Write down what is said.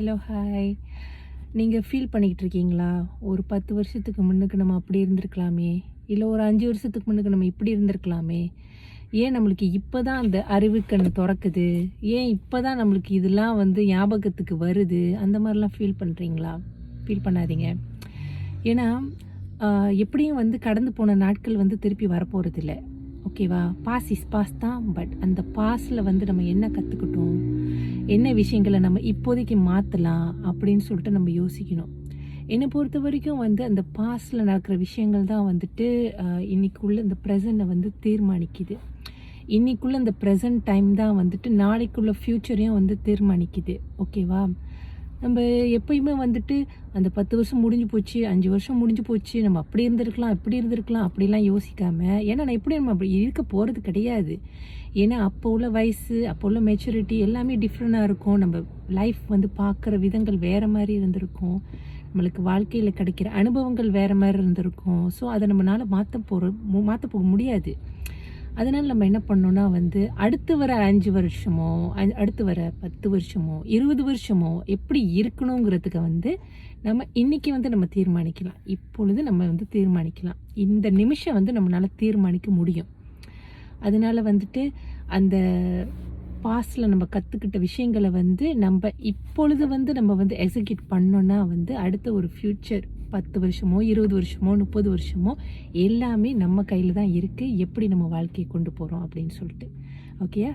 Hello, hi. நீங்க feel பண்ணிக்கிட்டு இருக்கீங்களா? ஒரு 10 வருஷத்துக்கு முன்னுக்கு நம்ம அப்படி இருந்திருக்கலாமே! இல்ல ஒரு 5 வருஷத்துக்கு முன்னுக்கு நம்ம இப்படி இருந்திருக்கலாமே! ஏன் நம்மளுக்கு இப்ப தான் அந்த அறிவுக்கண் தொறக்குது? ஏன் இப்ப தான் நம்மளுக்கு இதெல்லாம் வந்து ஞாபகத்துக்கு வருது? அந்த மாரிலாம் ஃபீல் பண்றீங்களா? ஃபீல் பண்ணாதீங்க. ஏன்னா, அ எப்படியும் வந்து கடந்து போன நாட்கள் வந்து திருப்பி வரப்போறதில்ல. ஓகேவா? பாஸ் இஸ் பாஸ் தான். பட் அந்த பாஸ்ல வந்து நம்ம என்ன கத்துக்கிட்டோம்? என்ன விஷயங்கள நம்ம இப்போதைக்கு மாத்தலாம்? அப்படின்னு சொல்லிட்டு நம்ம யோசிக்கணும். என்ன பொறுத்தவரைக்கும் வந்து அந்த பாஸ்ட்ல நடக்கிற விஷயங்கள் தான் வந்துட்டு இன்னைக்குள்ள இந்த ப்ரெசென்ட்ட வந்து தீர்மானிக்குது. இன்னைக்குள்ள இந்த ப்ரெசென்ட் டைம் தான் வந்துட்டு நாளைக்குள்ள ஃப்யூச்சரையும் வந்து தீர்மானிக்குது. ஓகேவா? நம்ப எப்பயுமே வந்துட்டு அந்த 10 வருஷம் முடிஞ்சு போச்சு, 5 வருஷம் முடிஞ்சு போச்சு, நம்ம அப்படி இருந்திருக்கலாம், இப்படி இருந்திருக்கலாம் அப்படிலாம் யோசிக்காம, ஏன்னா நான் எப்படி நம்ம அப்படி இருக்க போறது கிடையாது. ஏன்னா அப்போ உள்ள வயசு, அப்போ உள்ள மெச்சூரிட்டி எல்லாமே டிஃப்ரெண்ட்டா இருக்கும். நம்ம லைஃப் வந்து பார்க்குற விதங்கள் வேற மாரி இருந்திருக்கும். நம்மளுக்கு வாழ்க்கையில கிடைக்கிற அனுபவங்கள் வேற மாரி இருந்திருக்கும். ஸோ அத நம்மனால மாத்த போக முடியாது. அதனால நம்ம என்ன பண்ணோம்னா வந்து, அடுத்து வர 5 வருஷமோ, அடுத்து வர 10 வருஷமோ, 20 வருஷமோ எப்படி இருக்கணுங்கிறதுக்கு வந்து, நம்ம இன்னைக்கு வந்து நம்ம தீர்மானிக்கலாம். இப்பொழுது நம்ம வந்து தீர்மானிக்கலாம். இந்த நிமிஷம் வந்து நம்மனால தீர்மானிக்க முடியும். அதனால வந்துட்டு, அந்த பாஸ்ட்ல நம்ம கத்துக்கிட்ட விஷயங்கள வந்து, நம்ப இப்பொழுது வந்து நம்ம வந்து எக்ஸிக்யூட் பண்ணோம்னா வந்து, அடுத்த ஒரு ஃப்யூச்சர் 10 வருஷமோ, 20 வருஷமோ, 30 வருஷமோ எல்லாமே நம்ம கையில தான் இருக்கு. எப்படி நம்ம வாழ்க்கைய கொண்டு போறோம் அப்படின்னு சொல்லிட்டு. ஓகேயா?